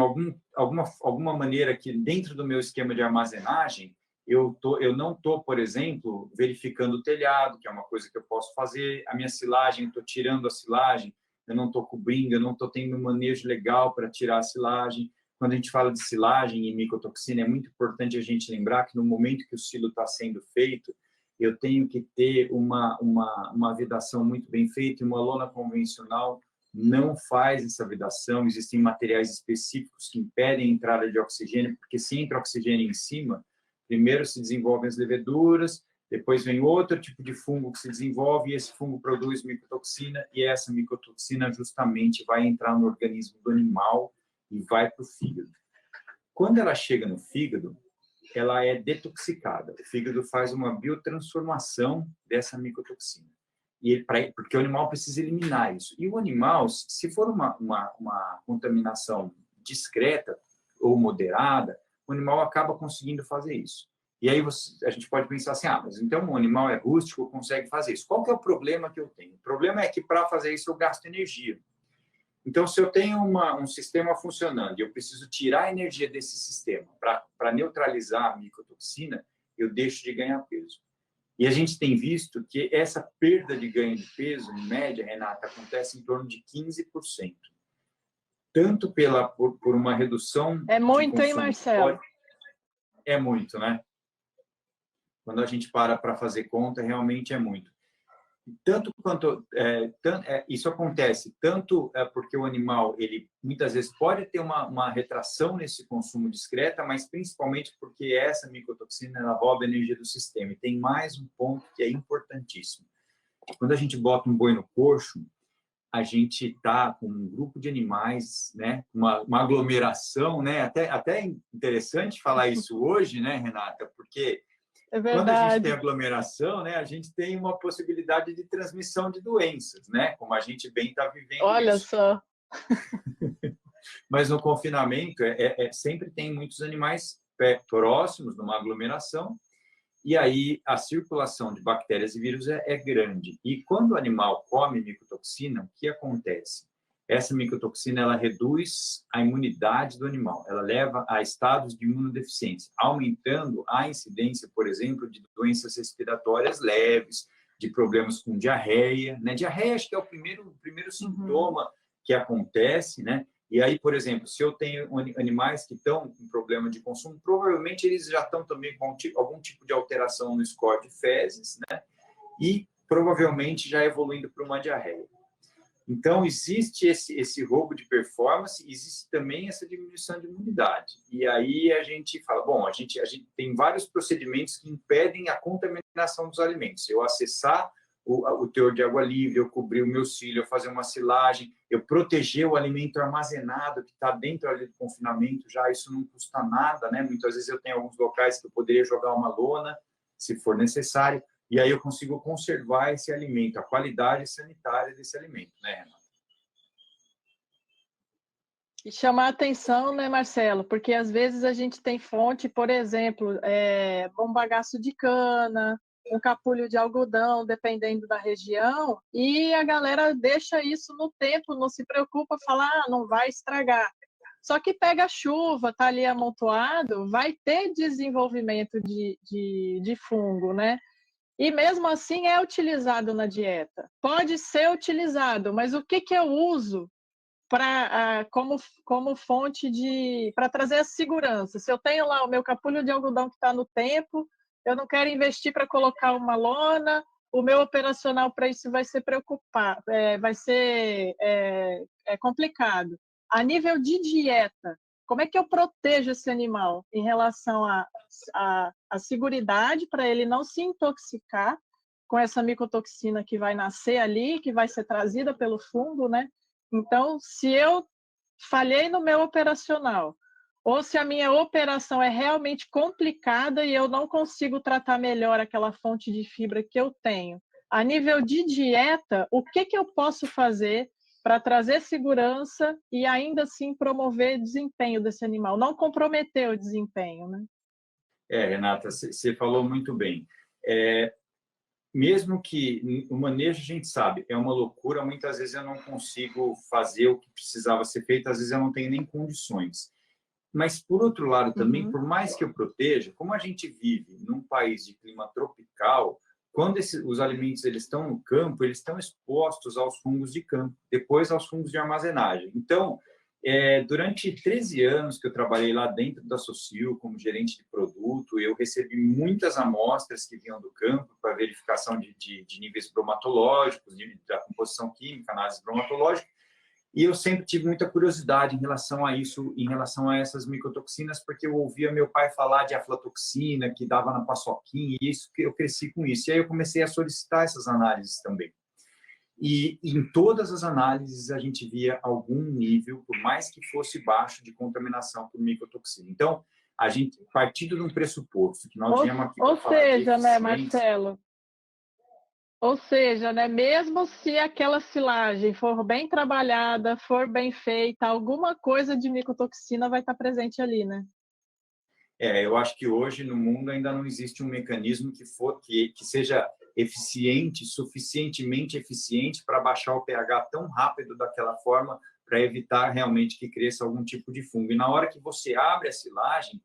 Speaker 2: alguma maneira que dentro do meu esquema de armazenagem, eu não estou, por exemplo, verificando o telhado, que é uma coisa que eu posso fazer, a minha silagem, eu estou tirando a silagem, eu não estou cobrindo, eu não estou tendo um manejo legal para tirar a silagem. Quando a gente fala de silagem e micotoxina, é muito importante a gente lembrar que no momento que o silo está sendo feito, eu tenho que ter uma vedação muito bem feita, uma lona convencional não faz essa vedação, existem materiais específicos que impedem a entrada de oxigênio, porque se entra oxigênio em cima, primeiro se desenvolvem as leveduras, depois vem outro tipo de fungo que se desenvolve, e esse fungo produz micotoxina, e essa micotoxina justamente vai entrar no organismo do animal e vai para o fígado. Quando ela chega no fígado, ela é detoxicada. O fígado faz uma biotransformação dessa micotoxina. Porque o animal precisa eliminar isso. E o animal, se for uma contaminação discreta ou moderada, o animal acaba conseguindo fazer isso. E aí a gente pode pensar assim, mas então o animal é rústico, consegue fazer isso. Qual que é o problema que eu tenho? O problema é que para fazer isso eu gasto energia. Então, se eu tenho um sistema funcionando e eu preciso tirar a energia desse sistema para neutralizar a micotoxina, eu deixo de ganhar peso. E a gente tem visto que essa perda de ganho de peso, em média, Renata, acontece em torno de 15%. Tanto por uma redução
Speaker 1: É muito,
Speaker 2: de
Speaker 1: hein,
Speaker 2: consumo.
Speaker 1: Marcelo?
Speaker 2: É muito, né? Quando a gente para fazer conta, realmente é muito. Tanto quanto isso acontece tanto porque o animal ele muitas vezes pode ter uma retração nesse consumo discreta, mas principalmente porque essa micotoxina ela rouba a energia do sistema. E tem mais um ponto que é importantíssimo. Quando a gente bota um boi no coxo, a gente está com um grupo de animais, né, uma aglomeração, né, até interessante falar isso hoje, né, Renata, porque
Speaker 1: É
Speaker 2: quando a gente
Speaker 1: verdade.
Speaker 2: tem aglomeração, né, a gente tem uma possibilidade de transmissão de doenças, né, como a gente bem está vivendo
Speaker 1: Olha
Speaker 2: isso.
Speaker 1: só.
Speaker 2: Mas no confinamento, sempre tem muitos animais próximos, numa aglomeração, e aí a circulação de bactérias e vírus é grande. E quando o animal come micotoxina, o que acontece? Essa micotoxina ela reduz a imunidade do animal, ela leva a estados de imunodeficiência, aumentando a incidência, por exemplo, de doenças respiratórias leves, de problemas com diarreia, né? Diarreia acho que é o primeiro sintoma que acontece, né? E aí, por exemplo, se eu tenho animais que estão com problema de consumo, provavelmente eles já estão também com algum tipo de alteração no score de fezes, né? E provavelmente já evoluindo para uma diarreia. Então, existe esse roubo de performance, existe também essa diminuição de imunidade. E aí a gente fala, bom, a gente tem vários procedimentos que impedem a contaminação dos alimentos. Eu acessar o teor de água livre, eu cobrir o meu cílio, eu fazer uma silagem, eu proteger o alimento armazenado que está dentro ali do confinamento, já isso não custa nada, né? Muitas vezes eu tenho alguns locais que eu poderia jogar uma lona, se for necessário, e aí eu consigo conservar esse alimento, a qualidade sanitária desse alimento, né, Renata?
Speaker 1: E chamar a atenção, né, Marcelo? Porque às vezes a gente tem fonte, por exemplo, bom bagaço de cana, um capulho de algodão, dependendo da região, e a galera deixa isso no tempo, não se preocupa, fala, não vai estragar. Só que pega a chuva, tá ali amontoado, vai ter desenvolvimento de fungo, né? E mesmo assim é utilizado na dieta. Pode ser utilizado, mas o que eu uso como fonte para trazer a segurança? Se eu tenho lá o meu capulho de algodão que está no tempo, eu não quero investir para colocar uma lona, o meu operacional para isso vai ser complicado. A nível de dieta, como é que eu protejo esse animal em relação à seguridade para ele não se intoxicar com essa micotoxina que vai nascer ali, que vai ser trazida pelo fungo, né? Então, se eu falhei no meu operacional, ou se a minha operação é realmente complicada e eu não consigo tratar melhor aquela fonte de fibra que eu tenho, a nível de dieta, o que eu posso fazer para trazer segurança e ainda assim promover o desempenho desse animal, não comprometer o desempenho, né?
Speaker 2: Renata, você falou muito bem. Mesmo que o manejo a gente sabe, é uma loucura, muitas vezes eu não consigo fazer o que precisava ser feito, às vezes eu não tenho nem condições. Mas, por outro lado, também, por mais que eu proteja, como a gente vive num país de clima tropical, quando os alimentos eles estão no campo, eles estão expostos aos fungos de campo, depois aos fungos de armazenagem. Então, durante 13 anos que eu trabalhei lá dentro da Socil como gerente de produto, eu recebi muitas amostras que vinham do campo para verificação de níveis bromatológicos, da composição química, análise bromatológica, e eu sempre tive muita curiosidade em relação a isso, em relação a essas micotoxinas, porque eu ouvia meu pai falar de aflatoxina, que dava na paçoquinha, e isso que eu cresci com isso. E aí eu comecei a solicitar essas análises também. E em todas as análises a gente via algum nível, por mais que fosse baixo, de contaminação por micotoxina. Então, a gente, partindo de um pressuposto que nós viemos aqui para falar de eficiência...
Speaker 1: né, Marcelo? Ou seja, né, mesmo se aquela silagem for bem trabalhada, for bem feita, alguma coisa de micotoxina vai estar presente ali, né?
Speaker 2: Eu acho que hoje no mundo ainda não existe um mecanismo que seja eficiente, suficientemente eficiente para baixar o pH tão rápido daquela forma para evitar realmente que cresça algum tipo de fungo. E na hora que você abre a silagem,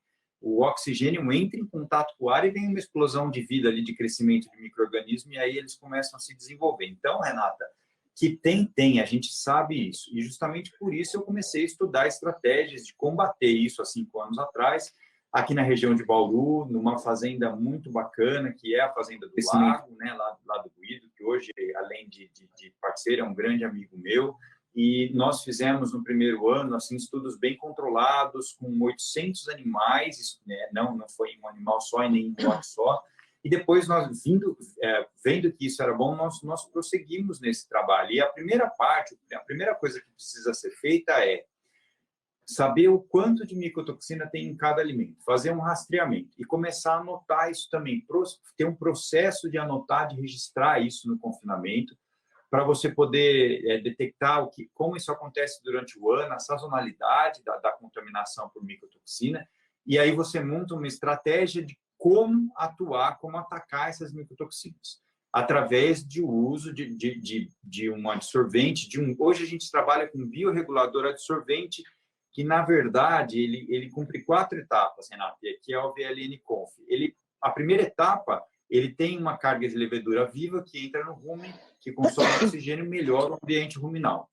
Speaker 2: o oxigênio entra em contato com o ar e vem uma explosão de vida ali, de crescimento de micro-organismo, e aí eles começam a se desenvolver. Então, Renata, que tem, a gente sabe isso. E justamente por isso eu comecei a estudar estratégias de combater isso há 5 anos atrás, aqui na região de Bauru, numa fazenda muito bacana, que é a Fazenda do Lago, né, lá do Ruído, que hoje, além de parceiro, é um grande amigo meu. E nós fizemos no primeiro ano assim, estudos bem controlados, com 800 animais, né, não foi um animal só e nem um lote só. E depois, nós vendo que isso era bom, nós prosseguimos nesse trabalho. E a primeira coisa que precisa ser feita é saber o quanto de micotoxina tem em cada alimento, fazer um rastreamento e começar a anotar isso também, ter um processo de anotar, de registrar isso no confinamento, para você poder detectar como isso acontece durante o ano, a sazonalidade da contaminação por micotoxina, e aí você monta uma estratégia de como atuar, como atacar essas micotoxinas, através do uso de um adsorvente, hoje a gente trabalha com biorregulador adsorvente, que, na verdade, ele cumpre 4 etapas, Renata, que é o VLN-Conf. A primeira etapa, ele tem uma carga de levedura viva que entra no rumen, que consome oxigênio e melhora o ambiente ruminal.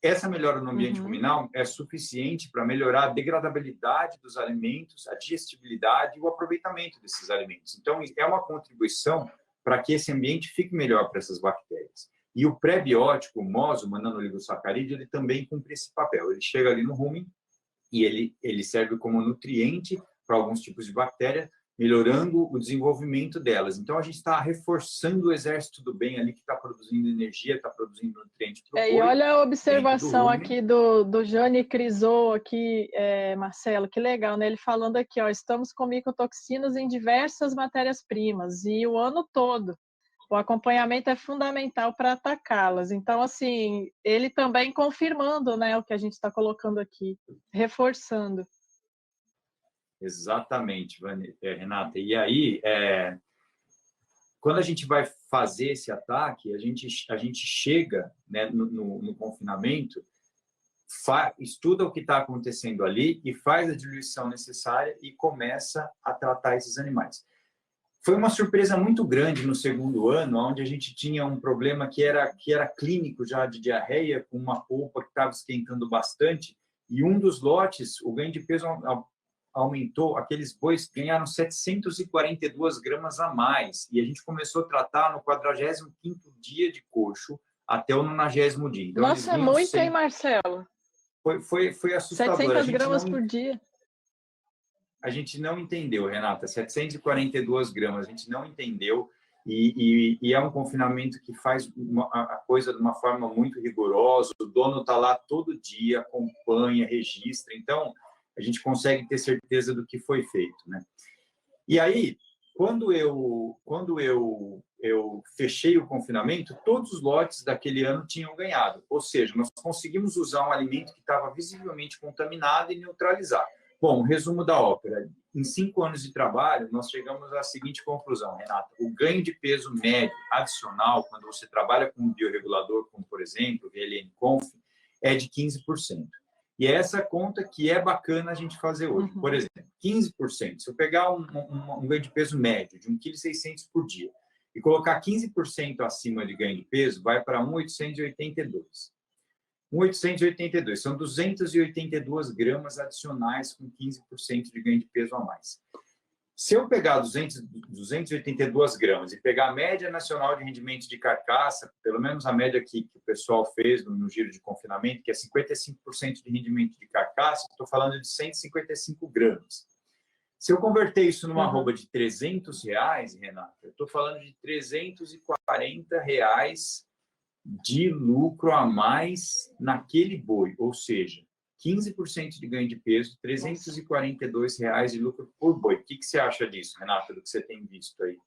Speaker 2: Essa melhora no ambiente ruminal é suficiente para melhorar a degradabilidade dos alimentos, a digestibilidade e o aproveitamento desses alimentos. Então, é uma contribuição para que esse ambiente fique melhor para essas bactérias. E o pré-biótico, o MOS, o mananoligossacarídeo, ele também cumpre esse papel. Ele chega ali no rumen e ele serve como nutriente para alguns tipos de bactéria, melhorando o desenvolvimento delas. Então, a gente está reforçando o exército do bem ali, que está produzindo energia, está produzindo nutriente para o boi.
Speaker 1: E olha a observação aqui do Jane Crisou, aqui, Marcelo, que legal, né? Ele falando aqui, ó, estamos com micotoxinas em diversas matérias-primas, e o ano todo. O acompanhamento é fundamental para atacá-las. Então, assim, ele também confirmando, né, o que a gente está colocando aqui, reforçando.
Speaker 2: Exatamente, Renata. E aí, quando a gente vai fazer esse ataque, a gente chega, né, no confinamento, estuda o que está acontecendo ali e faz a diluição necessária e começa a tratar esses animais. Foi uma surpresa muito grande no segundo ano, onde a gente tinha um problema que era clínico já de diarreia, com uma polpa que estava esquentando bastante, e um dos lotes, o ganho de peso aumentou, aqueles bois ganharam 742 gramas a mais, e a gente começou a tratar no 45º dia de coxo até o 90º dia. Então,
Speaker 1: nossa, é muito, hein, Marcelo?
Speaker 2: Foi assustador.
Speaker 1: 700 gramas por dia.
Speaker 2: A gente não entendeu, Renata, 742 gramas, a gente não entendeu, e é um confinamento que faz a coisa de uma forma muito rigorosa, o dono está lá todo dia, acompanha, registra, então a gente consegue ter certeza do que foi feito, né? E aí, quando eu fechei o confinamento, todos os lotes daquele ano tinham ganhado, ou seja, nós conseguimos usar um alimento que estava visivelmente contaminado e neutralizar. Bom, resumo da ópera. Em 5 anos de trabalho, nós chegamos à seguinte conclusão, Renata. O ganho de peso médio adicional, quando você trabalha com um bioregulador, como, por exemplo, o VLN-Conf, é de 15%. E é essa conta que é bacana a gente fazer hoje. Por exemplo, 15%. Se eu pegar um ganho de peso médio de 1,6 kg por dia e colocar 15% acima de ganho de peso, vai para 1,882. 1,882, são 282 gramas adicionais com 15% de ganho de peso a mais. Se eu pegar 282 gramas e pegar a média nacional de rendimento de carcaça, pelo menos a média que o pessoal fez no giro de confinamento, que é 55% de rendimento de carcaça, estou falando de 155 gramas. Se eu converter isso numa arroba de R$300, Renata, eu estou falando de R$340 de lucro a mais naquele boi, ou seja, 15% de ganho de peso, R$342 de lucro por boi. O que você acha disso, Renata, do que você tem visto aí?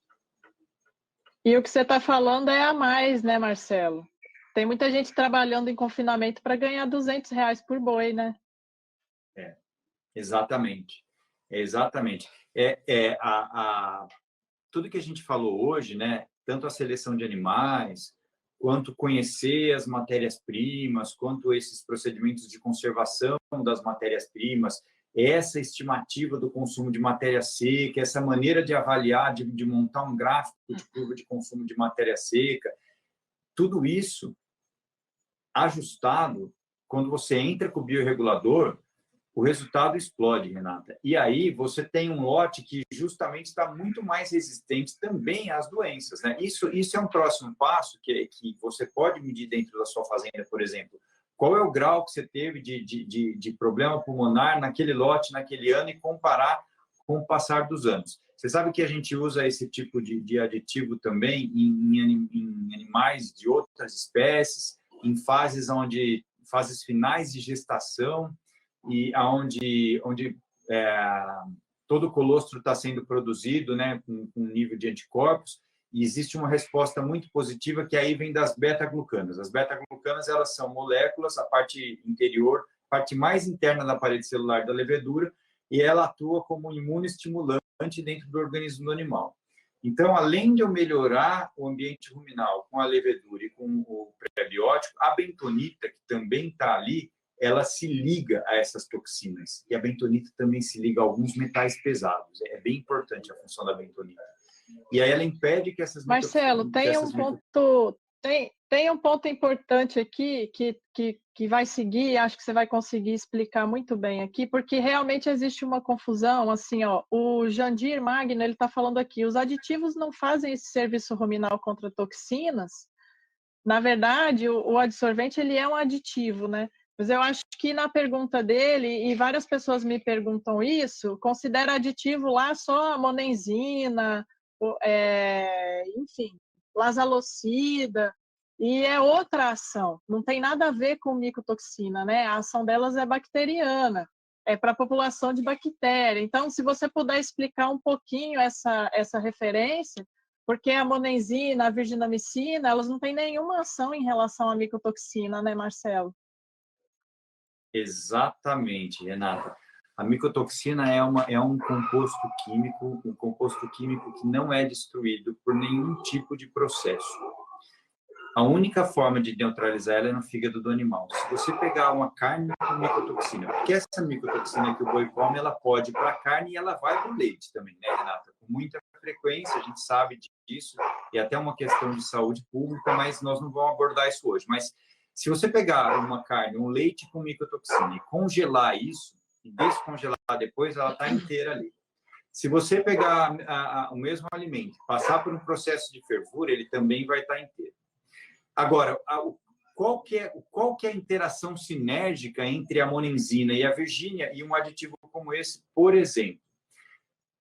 Speaker 1: E o que você está falando é a mais, né, Marcelo? Tem muita gente trabalhando em confinamento para ganhar R$200 por boi, né?
Speaker 2: Exatamente. Exatamente. Tudo que a gente falou hoje, né, tanto a seleção de animais, quanto conhecer as matérias-primas, quanto esses procedimentos de conservação das matérias-primas, essa estimativa do consumo de matéria seca, essa maneira de avaliar, de montar um gráfico de curva de consumo de matéria seca, tudo isso ajustado, quando você entra com o bioregulador, o resultado explode, Renata. E aí você tem um lote que justamente está muito mais resistente também às doenças, né? Isso é um próximo passo que você pode medir dentro da sua fazenda, por exemplo. Qual é o grau que você teve de problema pulmonar naquele lote, naquele ano, e comparar com o passar dos anos. Você sabe que a gente usa esse tipo de aditivo também em animais de outras espécies, em fases finais de gestação, e onde todo o colostro está sendo produzido, né, com nível de anticorpos, e existe uma resposta muito positiva que aí vem das beta-glucanas. As beta-glucanas, elas são moléculas, a parte interior, a parte mais interna da parede celular da levedura, e ela atua como imunoestimulante dentro do organismo do animal. Então, além de eu melhorar o ambiente ruminal com a levedura e com o prebiótico, a bentonita, que também está ali, ela se liga a essas toxinas. E a bentonita também se liga a alguns metais pesados. É bem importante a função da bentonita. E aí ela impede que essas
Speaker 1: Marcelo, tem um ponto importante aqui que vai seguir, acho que você vai conseguir explicar muito bem aqui, porque realmente existe uma confusão, assim, ó, o Jandir Magno, ele está falando aqui, os aditivos não fazem esse serviço ruminal contra toxinas. Na verdade, o adsorvente, ele é um aditivo, né? Mas eu acho que na pergunta dele, e várias pessoas me perguntam isso, considera aditivo lá só a monenzina, enfim, lazalocida, e é outra ação, não tem nada a ver com micotoxina, né? A ação delas é bacteriana, é para a população de bactéria. Então, se você puder explicar um pouquinho essa referência, porque a monenzina, a virginamicina, elas não têm nenhuma ação em relação à micotoxina, né, Marcelo?
Speaker 2: Exatamente, Renata. A micotoxina é um composto químico que não é destruído por nenhum tipo de processo. A única forma de neutralizar ela é no fígado do animal. Se você pegar uma carne com micotoxina, porque essa micotoxina que o boi come, ela pode ir para a carne e ela vai para o leite também, né, Renata? Com muita frequência, a gente sabe disso, e até uma questão de saúde pública, mas nós não vamos abordar isso hoje. Mas se você pegar uma carne, um leite com micotoxina e congelar isso, e descongelar depois, ela está inteira ali. Se você pegar o mesmo alimento, passar por um processo de fervura, ele também vai estar inteiro. Agora, qual que é a interação sinérgica entre a monenzina e a virgínia e um aditivo como esse, por exemplo?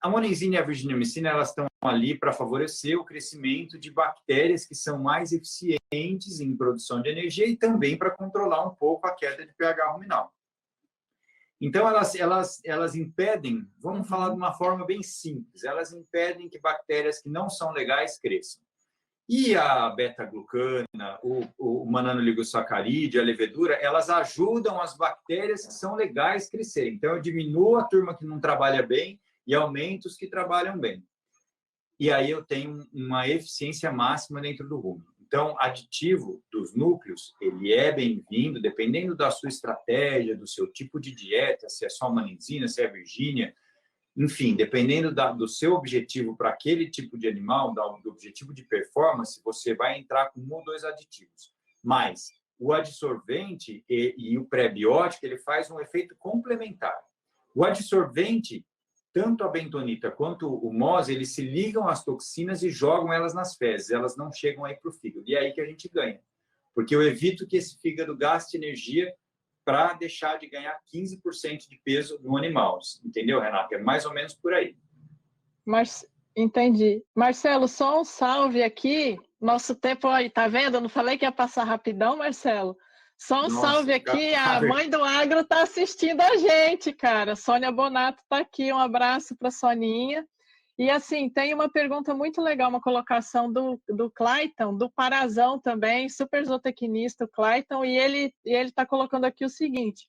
Speaker 2: A monenzina e a virginamicina, elas estão ali para favorecer o crescimento de bactérias que são mais eficientes em produção de energia e também para controlar um pouco a queda de pH ruminal. Então, elas impedem, vamos falar de uma forma bem simples, elas impedem que bactérias que não são legais cresçam. E a beta-glucana, o mananoligossacarídeo, a levedura, elas ajudam as bactérias que são legais crescerem. Então, eu diminuo a turma que não trabalha bem e aumento os que trabalham bem. E aí eu tenho uma eficiência máxima dentro do rumen. Então, aditivo dos núcleos, ele é bem-vindo, dependendo da sua estratégia, do seu tipo de dieta, se é só monenzina, se é virgínia, enfim, dependendo do seu objetivo para aquele tipo de animal, do objetivo de performance, você vai entrar com 1 ou 2 aditivos. Mas o adsorvente e o pré-biótico, ele faz um efeito complementar. O adsorvente, tanto a bentonita quanto o MOS, eles se ligam às toxinas e jogam elas nas fezes, elas não chegam aí para o fígado. E é aí que a gente ganha. Porque eu evito que esse fígado gaste energia para deixar de ganhar 15% de peso no animal. Entendeu, Renata? É mais ou menos por aí.
Speaker 1: Entendi. Marcelo, só um salve aqui. Nosso tempo aí, tá vendo? Eu não falei que ia passar rapidão, Marcelo? Só um salve aqui. A mãe do agro está assistindo a gente, cara. Sônia Bonato está aqui. Um abraço para a Soninha. E assim, tem uma pergunta muito legal, uma colocação do Clayton, do Parazão também, super zootecnista, o Clayton, e ele está colocando aqui o seguinte: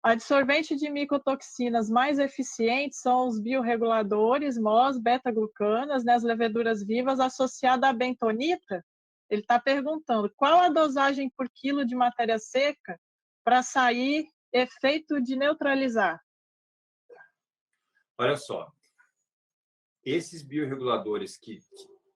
Speaker 1: adsorvente de micotoxinas mais eficientes são os biorreguladores, MOS, beta-glucanas, né, as leveduras vivas, associada à bentonita. Ele está perguntando qual a dosagem por quilo de matéria seca para sair efeito de neutralizar.
Speaker 2: Olha só, esses biorreguladores que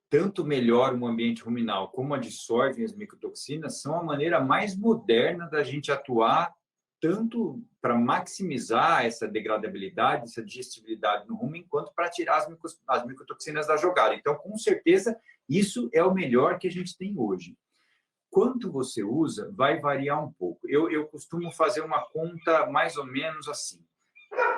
Speaker 2: tanto melhoram o ambiente ruminal como adsorvem as micotoxinas são a maneira mais moderna da gente atuar tanto para maximizar essa degradabilidade, essa digestibilidade no rumen, quanto para tirar as micotoxinas da jogada. Então, com certeza, isso é o melhor que a gente tem hoje. Quanto você usa, vai variar um pouco. Eu costumo fazer uma conta mais ou menos assim: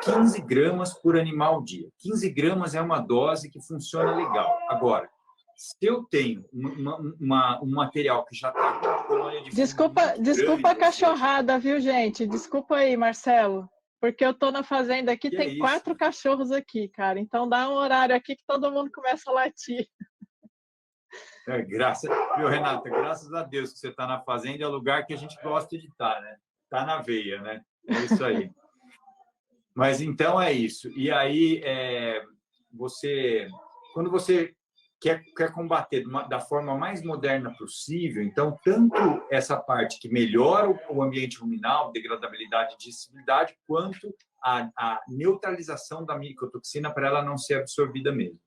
Speaker 2: 15 gramas por animal dia. 15 gramas é uma dose que funciona legal. Agora, se eu tenho um material que já está com uma colônia de
Speaker 1: Desculpa a cachorrada, viu, gente? Desculpa aí, Marcelo. Porque eu estou na fazenda aqui, tem 4 cachorros aqui, cara. Então dá um horário aqui que todo mundo começa a latir.
Speaker 2: Viu, Renata? Graças a Deus que você está na fazenda, é o lugar que a gente gosta de estar, né? Está na veia, né? É isso aí. Mas então é isso. E aí, quando você quer combater da forma mais moderna possível, então, tanto essa parte que melhora o ambiente ruminal, degradabilidade e digestibilidade, quanto a neutralização da micotoxina para ela não ser absorvida mesmo.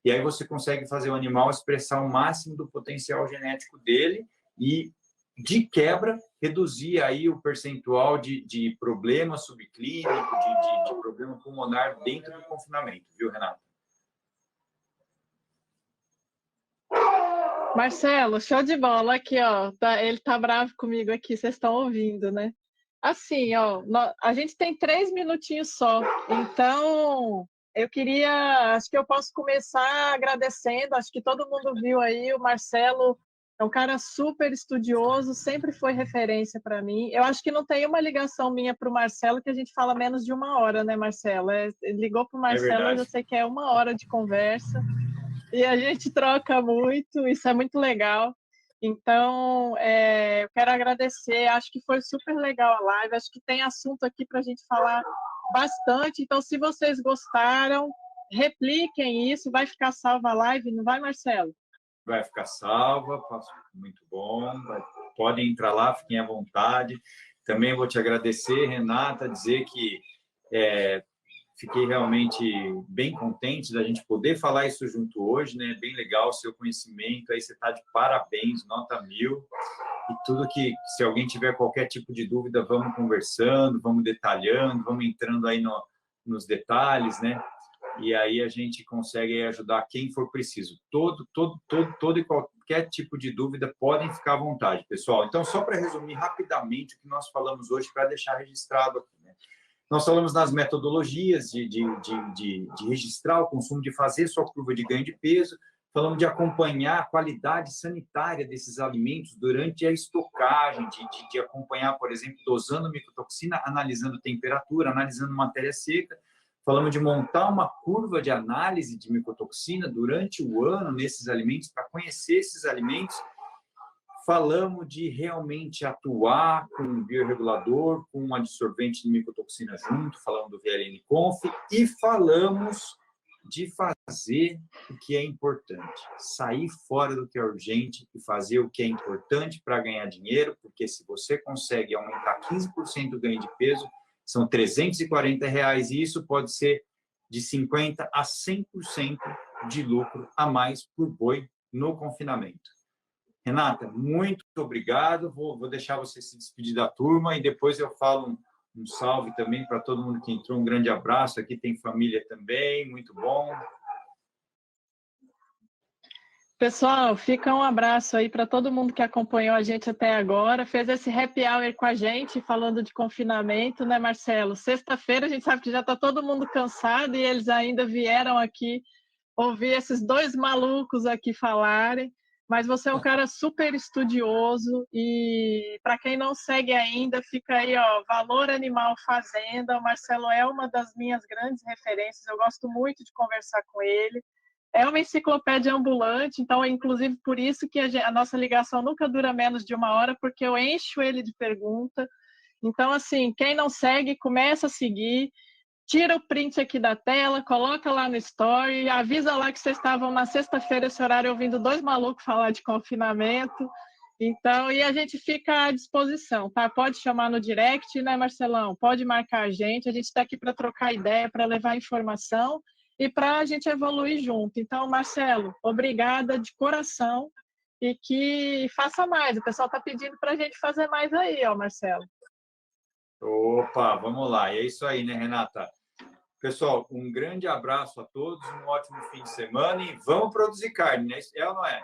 Speaker 2: e aí você consegue fazer o animal expressar o máximo do potencial genético dele e, de quebra, reduzir aí o percentual de problema subclínico, de problema pulmonar dentro do confinamento, viu, Renata?
Speaker 1: Marcelo, show de bola aqui, ó. Ele tá bravo comigo aqui, vocês estão ouvindo, né? Assim, ó, a gente tem 3 minutinhos só, então eu queria, acho que eu posso começar agradecendo, acho que todo mundo viu aí, o Marcelo é um cara super estudioso, sempre foi referência para mim. Eu acho que não tem uma ligação minha para o Marcelo que a gente fala menos de 1 hora, né, Marcelo? Ele ligou para o Marcelo, eu já sei que é 1 hora de conversa. E a gente troca muito, isso é muito legal. Então, eu quero agradecer, acho que foi super legal a live, acho que tem assunto aqui para a gente falar bastante. Então, se vocês gostaram, repliquem isso, vai ficar salva a live, não vai, Marcelo?
Speaker 2: Vai ficar salva, muito bom, podem entrar lá, fiquem à vontade. Também vou te agradecer, Renata, dizer que fiquei realmente bem contente da gente poder falar isso junto hoje, né? Bem legal o seu conhecimento, aí você está de parabéns, nota 1000. E tudo que, se alguém tiver qualquer tipo de dúvida, vamos conversando, vamos detalhando, vamos entrando aí nos detalhes, né? E aí a gente consegue ajudar quem for preciso. Todo e qualquer tipo de dúvida, podem ficar à vontade, pessoal. Então, só para resumir rapidamente o que nós falamos hoje, para deixar registrado aqui, né? Nós falamos nas metodologias de registrar o consumo, de fazer sua curva de ganho de peso, falamos de acompanhar a qualidade sanitária desses alimentos durante a estocagem, de acompanhar, por exemplo, dosando micotoxina, analisando temperatura, analisando matéria seca. Falamos de montar uma curva de análise de micotoxina durante o ano nesses alimentos, para conhecer esses alimentos. Falamos de realmente atuar com um bioregulador, com um adsorvente de micotoxina junto, falando do VLN-Conf, e falamos de fazer o que é importante, sair fora do que é urgente e fazer o que é importante para ganhar dinheiro, porque se você consegue aumentar 15% o ganho de peso, são R$340, e isso pode ser de 50% a 100% de lucro a mais por boi no confinamento. Renata, muito obrigado. Vou deixar você se despedir da turma e depois eu falo um salve também para todo mundo que entrou. Um grande abraço. Aqui tem família também, muito bom.
Speaker 1: Pessoal, fica um abraço aí para todo mundo que acompanhou a gente até agora, fez esse happy hour com a gente, falando de confinamento, né, Marcelo? Sexta-feira a gente sabe que já está todo mundo cansado e eles ainda vieram aqui ouvir esses dois malucos aqui falarem, mas você é um cara super estudioso e para quem não segue ainda, fica aí, ó, Valor Animal Fazenda. O Marcelo é uma das minhas grandes referências, eu gosto muito de conversar com ele. É uma enciclopédia ambulante, então é inclusive por isso que a nossa ligação nunca dura menos de 1 hora, porque eu encho ele de pergunta. Então, assim, quem não segue, começa a seguir, tira o print aqui da tela, coloca lá no story, avisa lá que vocês estavam na sexta-feira, esse horário, ouvindo dois malucos falar de confinamento. Então, e a gente fica à disposição, tá? Pode chamar no direct, né, Marcelão? Pode marcar a gente está aqui para trocar ideia, para levar informação e para a gente evoluir junto. Então, Marcelo, obrigada de coração e que faça mais. O pessoal está pedindo para a gente fazer mais aí, ó, Marcelo.
Speaker 2: Opa, vamos lá. E é isso aí, né, Renata? Pessoal, um grande abraço a todos, um ótimo fim de semana e vamos produzir carne, né? É ou não é?